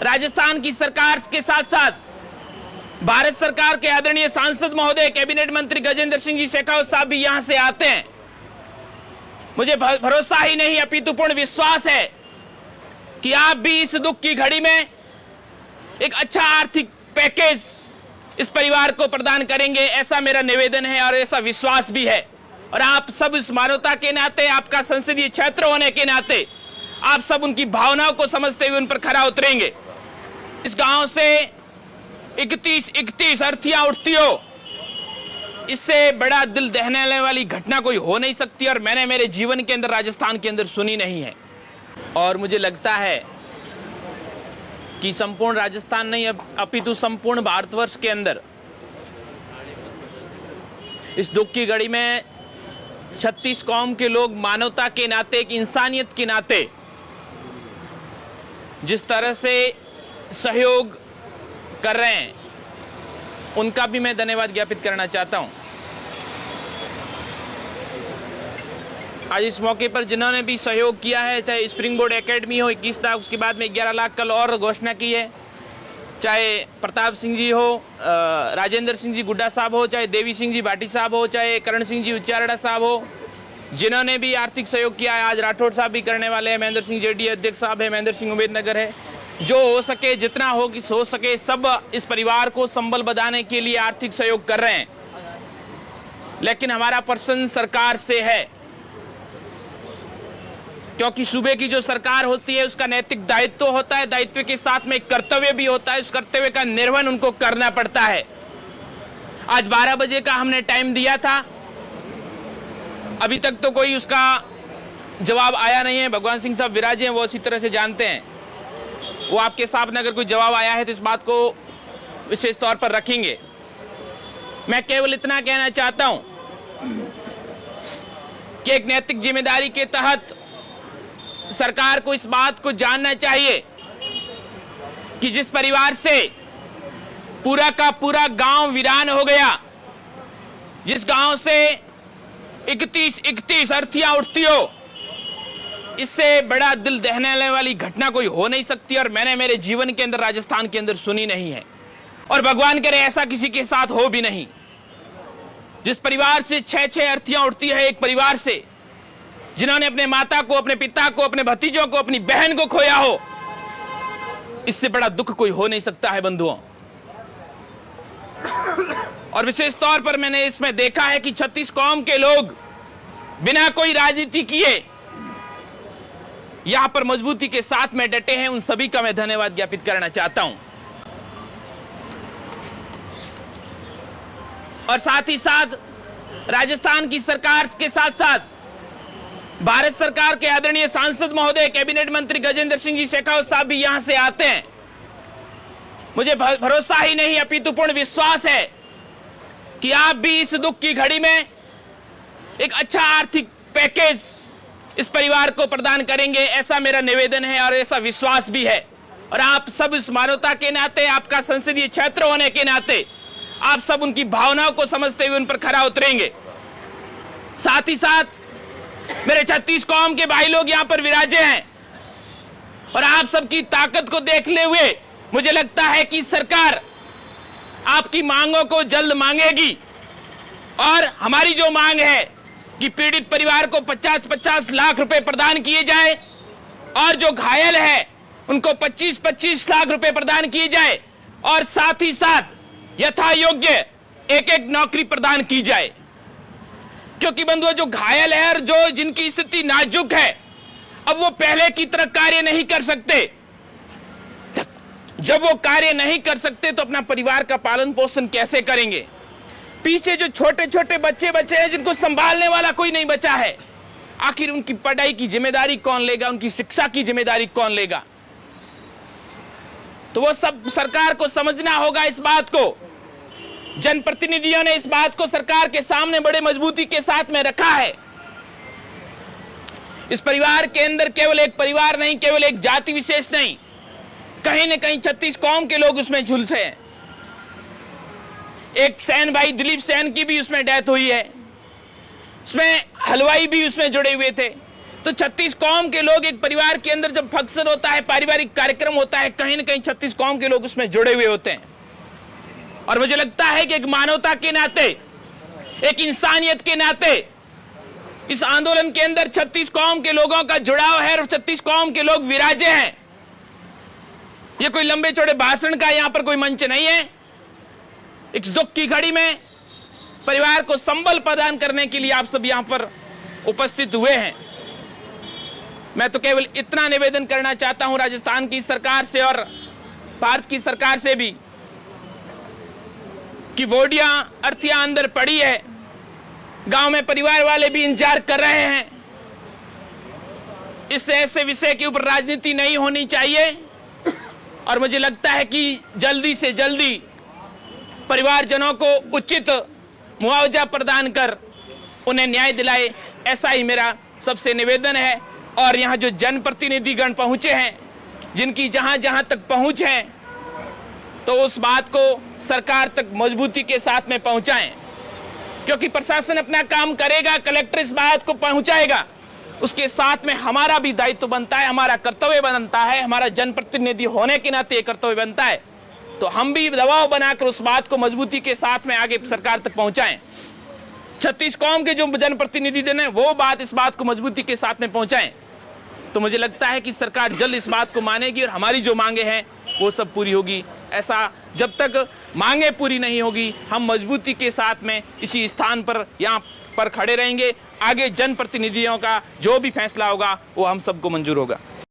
राजस्थान की सरकार के साथ साथ भारत सरकार के आदरणीय सांसद महोदय कैबिनेट मंत्री गजेंद्र सिंह जी शेखावत साहब भी यहां से आते हैं। मुझे भरोसा ही नहीं अपितु पूर्ण विश्वास है कि आप भी इस दुख की घड़ी में एक अच्छा आर्थिक पैकेज इस परिवार को प्रदान करेंगे, ऐसा मेरा निवेदन है और ऐसा विश्वास भी है। और आप सब इस मानवता के नाते, आपका संसदीय क्षेत्र होने के नाते आप सब उनकी भावनाओं को समझते हुए उन पर खरा उतरेंगे। इस गांव से 31 अर्थियां उठती हो, इससे बड़ा दिल दहलाने वाली घटना कोई हो नहीं सकती और मैंने मेरे जीवन के अंदर राजस्थान के अंदर सुनी नहीं है। और मुझे लगता है कि संपूर्ण राजस्थान नहीं अपितु संपूर्ण भारतवर्ष के अंदर इस दुख की घड़ी में 36 कौम के लोग मानवता के नाते, एक इंसानियत के नाते जिस तरह से सहयोग कर रहे हैं, उनका भी मैं धन्यवाद ज्ञापित करना चाहता हूं। आज इस मौके पर जिन्होंने भी सहयोग किया है, चाहे स्प्रिंग बोर्ड एकेडमी हो 21 लाख, उसके बाद में 11 लाख कल और घोषणा की है, चाहे प्रताप सिंह जी हो, राजेंद्र सिंह जी गुड्डा साहब हो, चाहे देवी सिंह जी भाटी साहब हो, चाहे करण सिंह जी उच्चारड़ा साहब हो, जिन्होंने भी आर्थिक सहयोग किया है। आज राठौड़ साहब भी करने वाले हैं, महेंद्र सिंह जेडी अध्यक्ष साहब है, महेंद्र सिंह उम्मेदनगर है। जो हो सके, जितना हो कि हो सके, सब इस परिवार को संबल बधाने के लिए आर्थिक सहयोग कर रहे हैं। लेकिन हमारा प्रश्न सरकार से है, क्योंकि सूबे की जो सरकार होती है उसका नैतिक दायित्व होता है, दायित्व के साथ में एक कर्तव्य भी होता है, उस कर्तव्य का निर्वहन उनको करना पड़ता है। आज 12 बजे का हमने टाइम दिया था, अभी तक तो कोई उसका जवाब आया नहीं है। भगवान सिंह साहब विराजे हैं, वो इसी तरह से जानते हैं, वो आपके सामने अगर कोई जवाब आया है तो इस बात को विशेष तौर पर रखेंगे। मैं केवल इतना कहना चाहता हूं कि एक नैतिक जिम्मेदारी के तहत सरकार को इस बात को जानना चाहिए कि जिस परिवार से पूरा का पूरा गांव वीरान हो गया, जिस गांव से 31 अर्थियां उठती हो, इससे बड़ा दिल दहलाने वाली घटना कोई हो नहीं सकती और मैंने मेरे जीवन के अंदर राजस्थान के अंदर सुनी नहीं है और भगवान करे ऐसा किसी के साथ हो भी नहीं। जिस परिवार से 6 अर्थियां उठती है, एक परिवार से जिन्होंने अपने माता को, अपने पिता को, अपने भतीजों को, अपनी बहन को खोया हो, इससे बड़ा दुख कोई हो नहीं सकता है बंधुओं। और विशेष तौर पर मैंने इसमें देखा है कि 36 कौम के लोग बिना कोई राजनीति किए यहां पर मजबूती के साथ में डटे हैं। उन सभी का मैं धन्यवाद ज्ञापित करना चाहता हूं। और साथ ही साथ राजस्थान की सरकार के साथ साथ भारत सरकार के आदरणीय सांसद महोदय कैबिनेट मंत्री गजेंद्र सिंह जी शेखावत साहब भी यहां से आते हैं। मुझे भरोसा ही नहीं अपितु पूर्ण विश्वास है कि आप भी इस दुख की घड़ी में एक अच्छा आर्थिक पैकेज इस परिवार को प्रदान करेंगे, ऐसा मेरा निवेदन है और ऐसा विश्वास भी है। और आप सब इस मानवता के नाते, आपका संसदीय क्षेत्र होने के नाते आप सब उनकी भावनाओं को समझते हुए उन पर खरा उतरेंगे। साथ ही साथ मेरे 36 कौम के भाई लोग यहां पर विराजे हैं और आप सबकी ताकत को देखते हुए मुझे लगता है कि सरकार आपकी मांगों को जल्द मांगेगी। और हमारी जो मांग है कि पीड़ित परिवार को 50-50 लाख रुपए प्रदान किए जाए और जो घायल है उनको 25-25 लाख रुपए प्रदान किए जाए और साथ ही साथ यथा योग्य एक नौकरी प्रदान की जाए। क्योंकि बंधुओं, जो घायल है और जो जिनकी स्थिति नाजुक है, अब वो पहले की तरह कार्य नहीं कर सकते। जब वो कार्य नहीं कर सकते तो अपना परिवार का पालन पोषण कैसे करेंगे? पीछे जो छोटे छोटे बच्चे हैं जिनको संभालने वाला कोई नहीं बचा है, आखिर उनकी पढ़ाई की जिम्मेदारी कौन लेगा, उनकी शिक्षा की जिम्मेदारी कौन लेगा? तो वो सब सरकार को समझना होगा इस बात को। जनप्रतिनिधियों ने इस बात को सरकार के सामने बड़े मजबूती के साथ में रखा है। इस परिवार के अंदर केवल एक परिवार नहीं, केवल एक जाति विशेष नहीं, कहीं न कहीं 36 कौम के लोग उसमें झुलसे हैं। एक सैन भाई दिलीप सैन की भी उसमें डेथ हुई है, उसमें हलवाई भी उसमें जुड़े हुए थे। तो 36 कौम के लोग एक परिवार के अंदर जब फंक्शन होता है, पारिवारिक कार्यक्रम होता है, कहीं ना कहीं 36 कौम के लोग उसमें जुड़े हुए होते हैं। और मुझे लगता है कि एक मानवता के नाते, एक इंसानियत के नाते इस आंदोलन के अंदर 36 कौम के लोगों का जुड़ाव है और 36 कौम के लोग विराजे हैं। ये कोई लंबे चौड़े भाषण का यहां पर कोई मंच नहीं है। इस दुख की घड़ी में परिवार को संबल प्रदान करने के लिए आप सब यहां पर उपस्थित हुए हैं। मैं तो केवल इतना निवेदन करना चाहता हूं राजस्थान की सरकार से और भारत की सरकार से भी कि वोडिया अर्थिया अंदर पड़ी है, गांव में परिवार वाले भी इंतजार कर रहे हैं। इस ऐसे विषय के ऊपर राजनीति नहीं होनी चाहिए और मुझे लगता है कि जल्दी से जल्दी परिवारजनों को उचित मुआवजा प्रदान कर उन्हें न्याय दिलाए, ऐसा ही मेरा सबसे निवेदन है। और यहाँ जो जनप्रतिनिधिगण पहुंचे हैं, जिनकी जहां जहां तक पहुंच है, तो उस बात को सरकार तक मजबूती के साथ में पहुंचाएं, क्योंकि प्रशासन अपना काम करेगा, कलेक्टर इस बात को पहुंचाएगा, उसके साथ में हमारा भी दायित्व बनता है, हमारा कर्तव्य बनता है, हमारा जनप्रतिनिधि होने के नाते कर्तव्य बनता है। तो हम भी दबाव बनाकर उस बात को मजबूती के साथ में आगे सरकार तक पहुंचाएं। 36 कौम के जो जनप्रतिनिधि हैं वो इस बात को मजबूती के साथ में पहुंचाएं। तो मुझे लगता है कि सरकार जल्द इस बात को मानेगी और हमारी जो मांगे हैं वो सब पूरी होगी। ऐसा जब तक मांगे पूरी नहीं होगी, हम मजबूती के साथ में इसी स्थान पर यहाँ पर खड़े रहेंगे। आगे जनप्रतिनिधियों का जो भी फैसला होगा वो हम सबको मंजूर होगा।